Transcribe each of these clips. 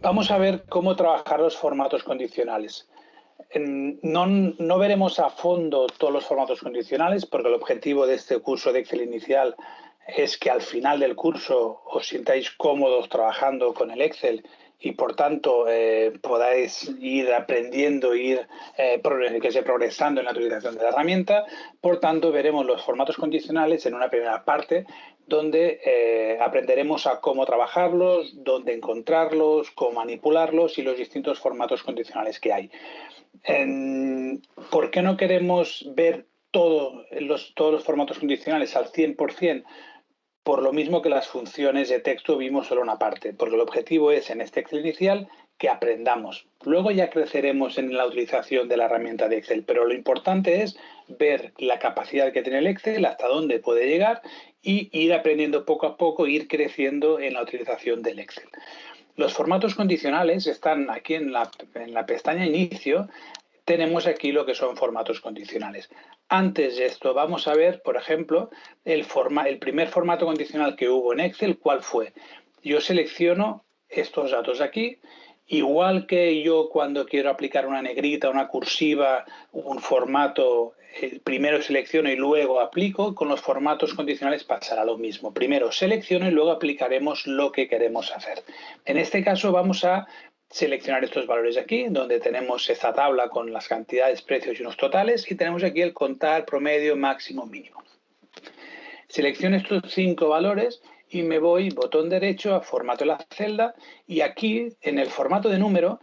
Vamos a ver cómo trabajar los formatos condicionales. No veremos a fondo todos los formatos condicionales porque el objetivo de este curso de Excel inicial es que al final del curso os sintáis cómodos trabajando con el Excel y por tanto podáis ir aprendiendo, progresando en la utilización de la herramienta. Por tanto, veremos los formatos condicionales en una primera parte donde aprenderemos a cómo trabajarlos, dónde encontrarlos, cómo manipularlos y los distintos formatos condicionales que hay. ¿Por qué no queremos ver todos los formatos condicionales al 100%? Por lo mismo que las funciones de texto vimos solo una parte, porque el objetivo es en este Excel inicial que aprendamos. Luego ya creceremos en la utilización de la herramienta de Excel, pero lo importante es ver la capacidad que tiene el Excel, hasta dónde puede llegar y ir aprendiendo poco a poco, ir creciendo en la utilización del Excel. Los formatos condicionales están aquí en la pestaña Inicio. Tenemos aquí lo que son formatos condicionales. Antes de esto vamos a ver, por ejemplo, el primer formato condicional que hubo en Excel, ¿cuál fue? Yo selecciono estos datos de aquí, igual que yo cuando quiero aplicar una negrita, una cursiva, un formato, primero selecciono y luego aplico. Con los formatos condicionales pasará lo mismo. Primero selecciono y luego aplicaremos lo que queremos hacer. En este caso vamos a seleccionar estos valores de aquí, donde tenemos esta tabla con las cantidades, precios y unos totales, y tenemos aquí el contar, promedio, máximo, mínimo. Selecciono estos 5 valores y me voy, botón derecho, a formato de la celda, y aquí, en el formato de número,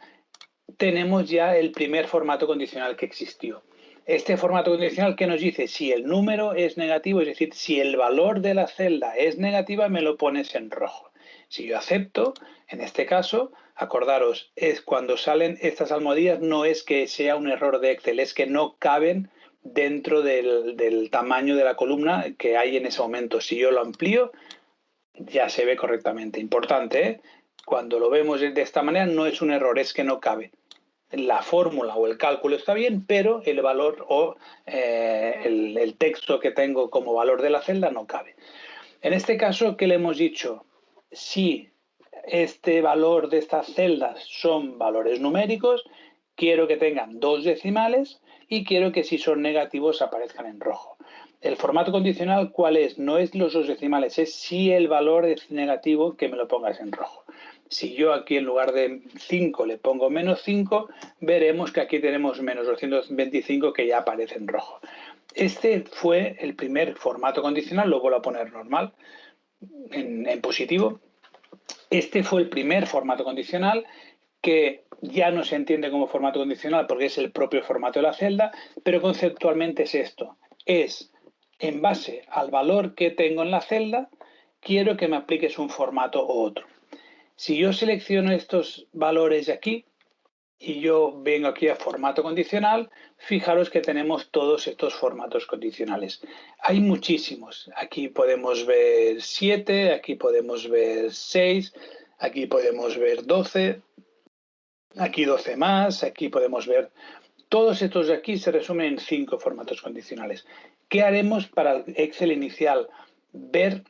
tenemos ya el primer formato condicional que existió. Este formato condicional que nos dice si el número es negativo, es decir, si el valor de la celda es negativa, me lo pones en rojo. Si yo acepto, en este caso, acordaros, es cuando salen estas almohadillas, no es que sea un error de Excel, es que no caben dentro del tamaño de la columna que hay en ese momento. Si yo lo amplío, ya se ve correctamente. Importante, ¿eh? Cuando lo vemos de esta manera, no es un error, es que no cabe. La fórmula o el cálculo está bien, pero el valor o el texto que tengo como valor de la celda no cabe. En este caso, ¿qué le hemos dicho? Si este valor de estas celdas son valores numéricos, quiero que tengan 2 decimales y quiero que si son negativos aparezcan en rojo. El formato condicional, ¿cuál es? No es los 2 decimales, es si el valor es negativo, que me lo pongas en rojo. Si yo aquí en lugar de 5 le pongo menos 5, veremos que aquí tenemos menos 225 que ya aparece en rojo. Este fue el primer formato condicional, lo vuelvo a poner normal, en positivo. Este fue el primer formato condicional que ya no se entiende como formato condicional porque es el propio formato de la celda, pero conceptualmente es esto. Es en base al valor que tengo en la celda, quiero que me apliques un formato u otro. Si yo selecciono estos valores de aquí y yo vengo aquí a formato condicional, fijaros que tenemos todos estos formatos condicionales. Hay muchísimos. Aquí podemos ver 7, aquí podemos ver 6, aquí podemos ver 12, aquí 12 más, aquí podemos ver. Todos estos de aquí se resumen en 5 formatos condicionales. ¿Qué haremos para el Excel inicial? Ver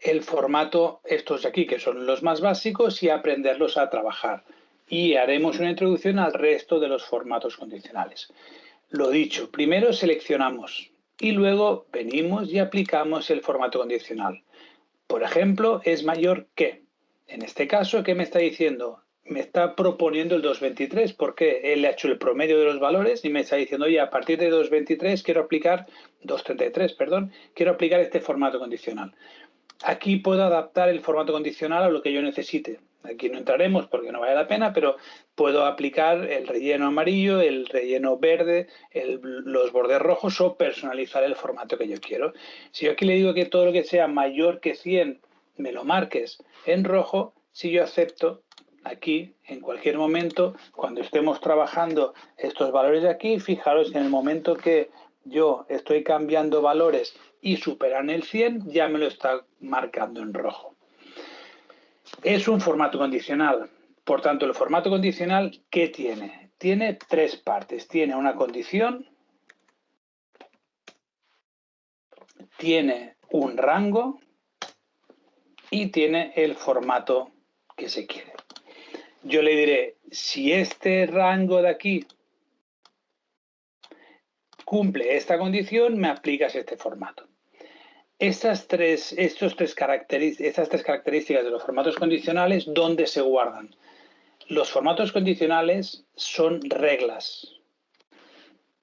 el formato, estos de aquí, que son los más básicos, y aprenderlos a trabajar. Y haremos una introducción al resto de los formatos condicionales. Lo dicho, primero seleccionamos y luego venimos y aplicamos el formato condicional. Por ejemplo, es mayor que. En este caso, ¿qué me está diciendo? Me está proponiendo el 223 porque él ha hecho el promedio de los valores y me está diciendo, oye, a partir de 223 quiero aplicar, 233, perdón, quiero aplicar este formato condicional. Aquí puedo adaptar el formato condicional a lo que yo necesite. Aquí no entraremos porque no vale la pena, pero puedo aplicar el relleno amarillo, el relleno verde, los bordes rojos o personalizar el formato que yo quiero. Si yo aquí le digo que todo lo que sea mayor que 100 me lo marques en rojo, si yo acepto, aquí en cualquier momento, cuando estemos trabajando estos valores de aquí, fijaros en el momento que yo estoy cambiando valores y superan el 100, ya me lo está marcando en rojo. Es un formato condicional. Por tanto, el formato condicional, ¿qué tiene? Tiene 3 partes. Tiene una condición, tiene un rango y tiene el formato que se quiere. Yo le diré, si este rango de aquí cumple esta condición, me aplicas este formato. Estas tres características de los formatos condicionales, ¿dónde se guardan? Los formatos condicionales son reglas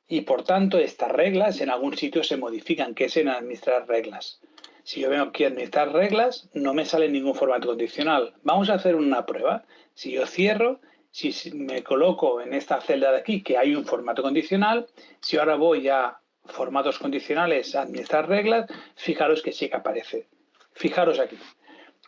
y, por tanto, estas reglas en algún sitio se modifican, que es en administrar reglas. Si yo vengo aquí a administrar reglas, no me sale ningún formato condicional. Vamos a hacer una prueba. Si yo cierro, si me coloco en esta celda de aquí, que hay un formato condicional, si ahora voy a formatos condicionales, a administrar reglas, fijaros que sí que aparece. Fijaros aquí.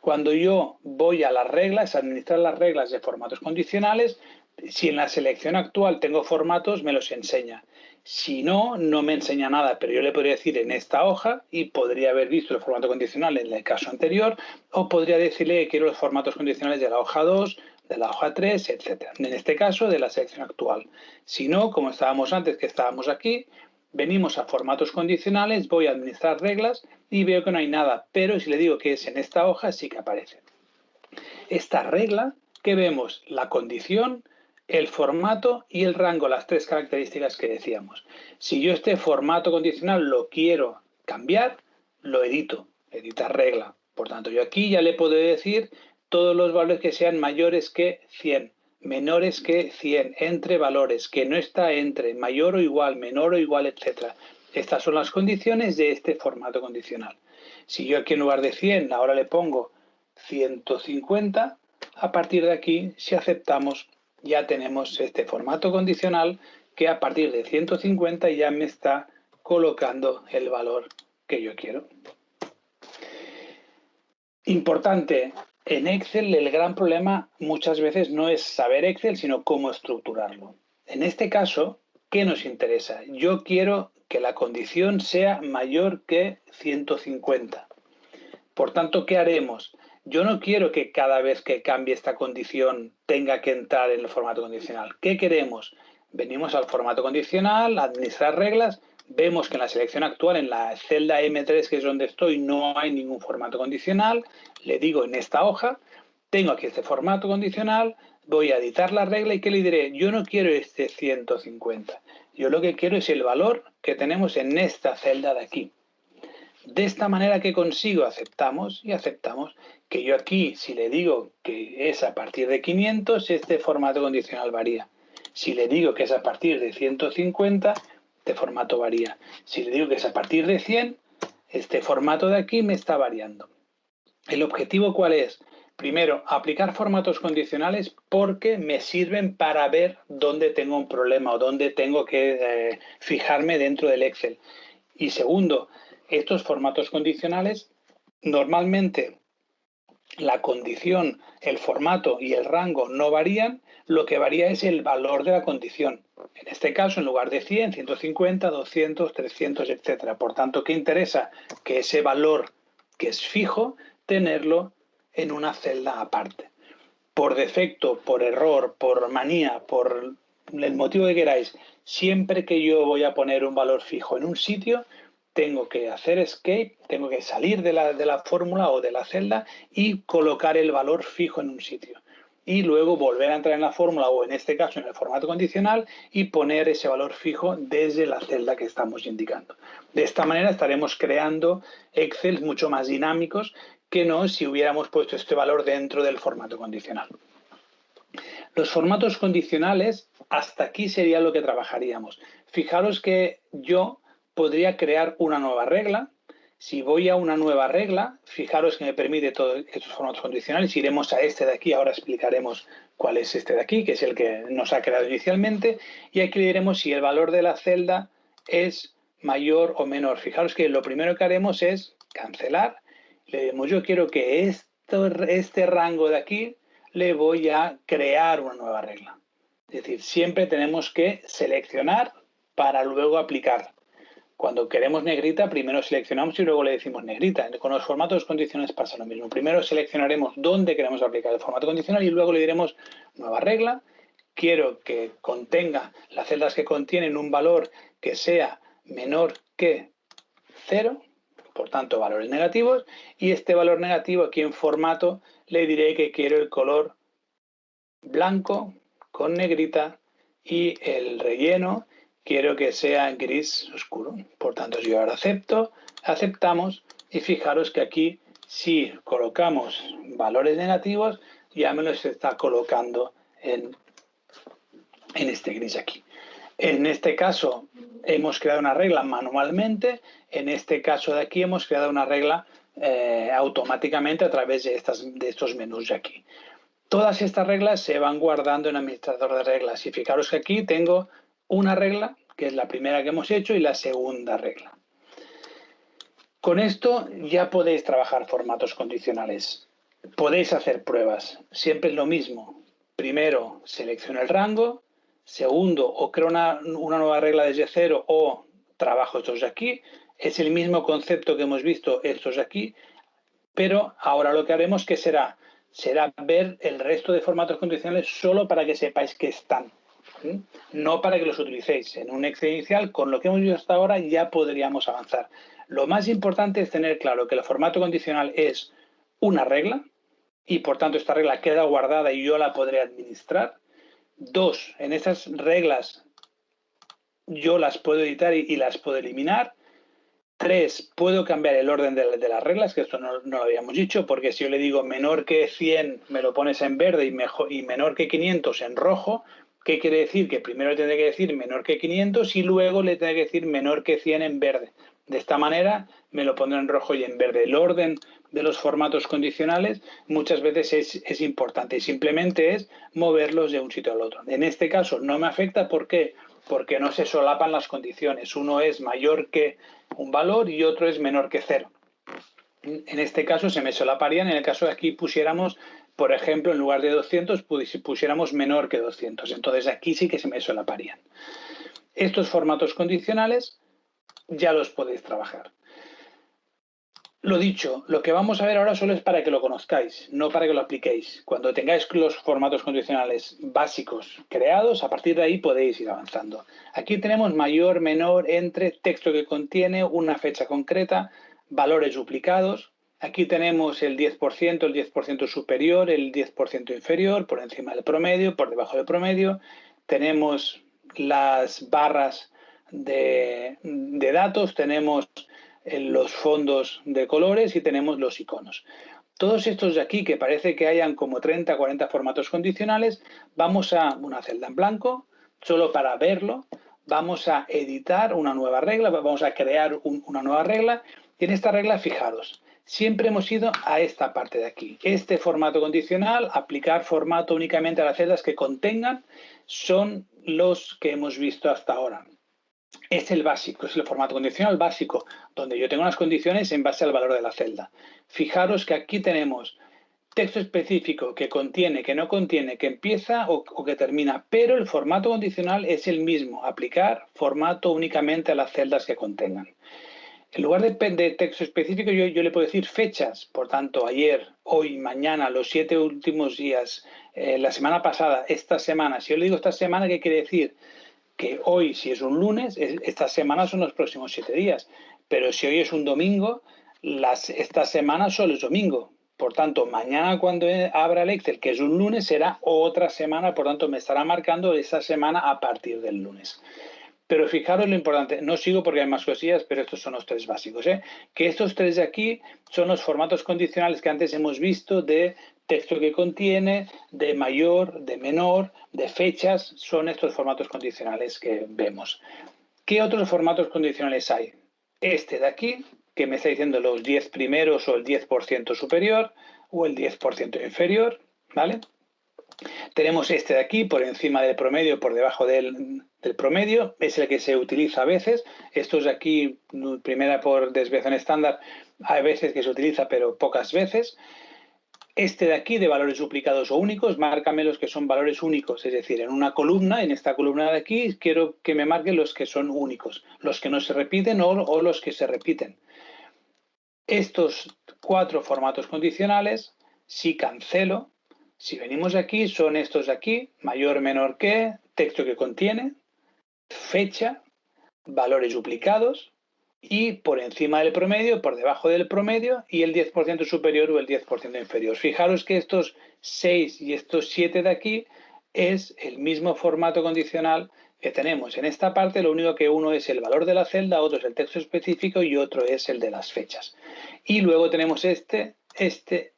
Cuando yo voy a las reglas, a administrar las reglas de formatos condicionales, si en la selección actual tengo formatos, me los enseña. Si no, no me enseña nada, pero yo le podría decir en esta hoja y podría haber visto el formato condicional en el caso anterior, o podría decirle que quiero los formatos condicionales de la hoja 2, de la hoja 3, etc. En este caso, de la selección actual. Si no, como estábamos antes, que estábamos aquí, venimos a formatos condicionales, voy a administrar reglas y veo que no hay nada, pero si le digo que es en esta hoja, sí que aparece. Esta regla, que vemos la condición, el formato y el rango, las tres características que decíamos. Si yo este formato condicional lo quiero cambiar, lo edito, editar regla. Por tanto, yo aquí ya le puedo decir todos los valores que sean mayores que 100, menores que 100, entre valores, que no está entre, mayor o igual, menor o igual, etc. Estas son las condiciones de este formato condicional. Si yo aquí en lugar de 100 ahora le pongo 150, a partir de aquí, si aceptamos, ya tenemos este formato condicional que a partir de 150 ya me está colocando el valor que yo quiero. Importante, en Excel el gran problema muchas veces no es saber Excel, sino cómo estructurarlo. En este caso, ¿qué nos interesa? Yo quiero que la condición sea mayor que 150. Por tanto, ¿qué haremos? Yo no quiero que cada vez que cambie esta condición tenga que entrar en el formato condicional. ¿Qué queremos? Venimos al formato condicional, administrar reglas, vemos que en la selección actual, en la celda M3, que es donde estoy, no hay ningún formato condicional. Le digo en esta hoja, tengo aquí este formato condicional, voy a editar la regla y ¿qué le diré? Yo no quiero este 150. Yo lo que quiero es el valor que tenemos en esta celda de aquí. De esta manera que consigo, aceptamos y aceptamos que yo aquí, si le digo que es a partir de 500, este formato condicional varía. Si le digo que es a partir de 150, este formato varía. Si le digo que es a partir de 100, este formato de aquí me está variando. ¿El objetivo cuál es? Primero, aplicar formatos condicionales porque me sirven para ver dónde tengo un problema o dónde tengo que fijarme dentro del Excel. Y segundo, estos formatos condicionales, normalmente la condición, el formato y el rango no varían, lo que varía es el valor de la condición. En este caso, en lugar de 100, 150, 200, 300, etc. Por tanto, ¿qué interesa? Que ese valor que es fijo, tenerlo en una celda aparte. Por defecto, por error, por manía, por el motivo que queráis, siempre que yo voy a poner un valor fijo en un sitio, tengo que hacer escape, tengo que salir de la fórmula o de la celda y colocar el valor fijo en un sitio. Y luego volver a entrar en la fórmula o en este caso en el formato condicional y poner ese valor fijo desde la celda que estamos indicando. De esta manera estaremos creando Excel mucho más dinámicos que no si hubiéramos puesto este valor dentro del formato condicional. Los formatos condicionales, hasta aquí sería lo que trabajaríamos. Fijaros que yo podría crear una nueva regla. Si voy a una nueva regla, fijaros que me permite todos estos formatos condicionales. Iremos a este de aquí, ahora explicaremos cuál es este de aquí, que es el que nos ha creado inicialmente. Y aquí le diremos si el valor de la celda es mayor o menor. Fijaros que lo primero que haremos es cancelar. Le diremos, yo quiero que este rango de aquí le voy a crear una nueva regla. Es decir, siempre tenemos que seleccionar para luego aplicar. Cuando queremos negrita, primero seleccionamos y luego le decimos negrita. Con los formatos condicionales pasa lo mismo. Primero seleccionaremos dónde queremos aplicar el formato condicional y luego le diremos nueva regla. Quiero que contenga las celdas que contienen un valor que sea menor que 0. por tanto valores negativos, y este valor negativo aquí en formato le diré que quiero el color blanco con negrita y el relleno quiero que sea gris oscuro. Por tanto, si yo ahora aceptamos, y fijaros que aquí si colocamos valores negativos ya me los está colocando en este gris aquí. En este caso hemos creado una regla manualmente, en este caso de aquí hemos creado una regla automáticamente a través de estos menús de aquí. Todas estas reglas se van guardando en administrador de reglas y fijaros que aquí tengo una regla, que es la primera que hemos hecho, y la segunda regla. Con esto ya podéis trabajar formatos condicionales. Podéis hacer pruebas. Siempre es lo mismo. Primero, selecciono el rango. Segundo, o creo una nueva regla desde cero o trabajo estos de aquí. Es el mismo concepto que hemos visto estos de aquí, pero ahora lo que haremos que será ver el resto de formatos condicionales solo para que sepáis que están, ¿sí? No para que los utilicéis. En un Excel inicial, con lo que hemos visto hasta ahora, ya podríamos avanzar. Lo más importante es tener claro que el formato condicional es una regla y, por tanto, esta regla queda guardada y yo la podré administrar. Dos, en estas reglas yo las puedo editar y las puedo eliminar. Tres, puedo cambiar el orden de las reglas, que esto no lo habíamos dicho, porque si yo le digo menor que 100 me lo pones en verde y menor que 500 en rojo, ¿qué quiere decir? Que primero le tendré que decir menor que 500 y luego le tendré que decir menor que 100 en verde. De esta manera me lo pondré en rojo y en verde. El orden de los formatos condicionales muchas veces es importante y simplemente es moverlos de un sitio al otro. En este caso no me afecta, ¿por qué? Porque no se solapan las condiciones. Uno es mayor que un valor y otro es menor que 0. En este caso se me solaparían. En el caso de aquí pusiéramos, por ejemplo, en lugar de 200, pusiéramos menor que 200. Entonces aquí sí que se me solaparían. Estos formatos condicionales ya los podéis trabajar. Lo dicho, lo que vamos a ver ahora solo es para que lo conozcáis, no para que lo apliquéis. Cuando tengáis los formatos condicionales básicos creados, a partir de ahí podéis ir avanzando. Aquí tenemos mayor, menor, entre, texto que contiene, una fecha concreta, valores duplicados. Aquí tenemos el 10%, el 10% superior, el 10% inferior, por encima del promedio, por debajo del promedio. Tenemos las barras de datos, tenemos los fondos de colores y tenemos los iconos. Todos estos de aquí, que parece que hayan como 30, 40 formatos condicionales, vamos a una celda en blanco, solo para verlo, vamos a editar una nueva regla, vamos a crear una nueva regla, y en esta regla, fijaros, siempre hemos ido a esta parte de aquí. Este formato condicional, aplicar formato únicamente a las celdas que contengan, son los que hemos visto hasta ahora. Es el básico, es el formato condicional básico, donde yo tengo unas condiciones en base al valor de la celda. Fijaros que aquí tenemos texto específico que contiene, que no contiene, que empieza o que termina, pero el formato condicional es el mismo, aplicar formato únicamente a las celdas que contengan. En lugar de texto específico, yo le puedo decir fechas, por tanto, ayer, hoy, mañana, los 7 últimos días, la semana pasada, esta semana. Si yo le digo esta semana, ¿qué quiere decir? Que hoy, si es un lunes, estas semanas son los próximos 7 días. Pero si hoy es un domingo, estas semanas solo es domingo. Por tanto, mañana cuando abra el Excel, que es un lunes, será otra semana. Por tanto, me estará marcando esa semana a partir del lunes. Pero fijaros lo importante, no sigo porque hay más cosillas, pero estos son los tres básicos, que estos tres de aquí son los formatos condicionales que antes hemos visto de texto que contiene, de mayor, de menor, de fechas, son estos formatos condicionales que vemos. ¿Qué otros formatos condicionales hay? Este de aquí, que me está diciendo los 10 primeros o el 10% superior o el 10% inferior, ¿vale? Tenemos este de aquí, por encima del promedio, por debajo del promedio, es el que se utiliza a veces. Estos de aquí, primera por desviación estándar, hay veces que se utiliza, pero pocas veces. Este de aquí, de valores duplicados o únicos, márcame los que son valores únicos, es decir, en una columna, en esta columna de aquí, quiero que me marquen los que son únicos, los que no se repiten o los que se repiten. Estos 4 formatos condicionales, si cancelo, si venimos aquí, son estos de aquí, mayor, menor que, texto que contiene, fecha, valores duplicados y por encima del promedio, por debajo del promedio y el 10% superior o el 10% inferior. Fijaros que estos 6 y estos 7 de aquí es el mismo formato condicional que tenemos en esta parte, lo único que uno es el valor de la celda, otro es el texto específico y otro es el de las fechas. Y luego tenemos este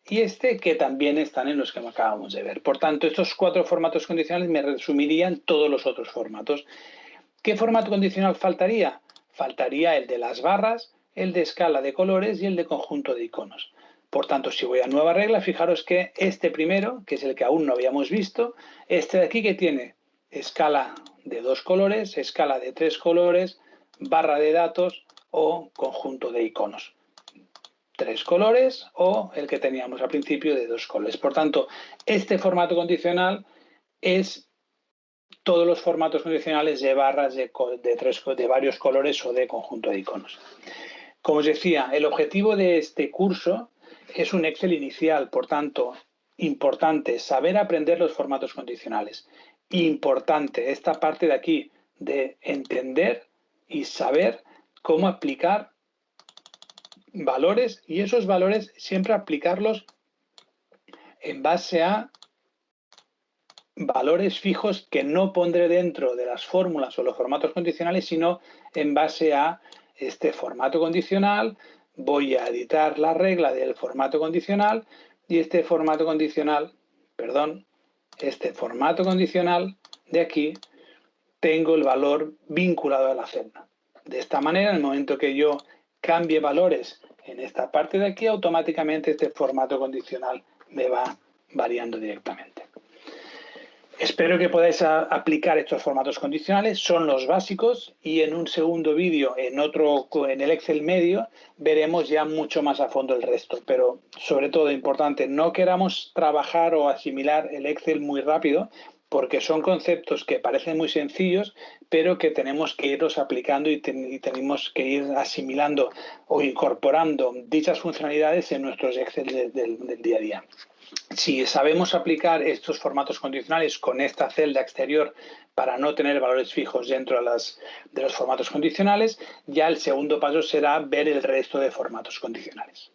y este que también están en los que acabamos de ver. Por tanto, estos 4 formatos condicionales me resumirían todos los otros formatos. ¿Qué formato condicional faltaría? Faltaría el de las barras, el de escala de colores y el de conjunto de iconos. Por tanto, si voy a nueva regla, fijaros que este primero, que es el que aún no habíamos visto, este de aquí que tiene escala de 2 colores, escala de 3 colores, barra de datos o conjunto de iconos. 3 colores o el que teníamos al principio de 2 colores. Por tanto, este formato condicional es todos los formatos condicionales de barras de varios colores o de conjunto de iconos. Como os decía, el objetivo de este curso es un Excel inicial, por tanto, importante saber aprender los formatos condicionales. Importante esta parte de aquí de entender y saber cómo aplicar valores y esos valores siempre aplicarlos en base a valores fijos que no pondré dentro de las fórmulas o los formatos condicionales, sino en base a este formato condicional. Voy a editar la regla del formato condicional y este formato condicional de aquí tengo el valor vinculado a la celda. De esta manera, en el momento que yo cambie valores en esta parte de aquí, automáticamente este formato condicional me va variando directamente. Espero que podáis aplicar estos formatos condicionales, son los básicos y en un segundo vídeo, en el Excel medio, veremos ya mucho más a fondo el resto. Pero sobre todo, importante, no queramos trabajar o asimilar el Excel muy rápido porque son conceptos que parecen muy sencillos, pero que tenemos que irlos aplicando y tenemos que ir asimilando o incorporando dichas funcionalidades en nuestros Excel del día a día. Si sabemos aplicar estos formatos condicionales con esta celda exterior para no tener valores fijos dentro de los formatos condicionales, ya el segundo paso será ver el resto de formatos condicionales.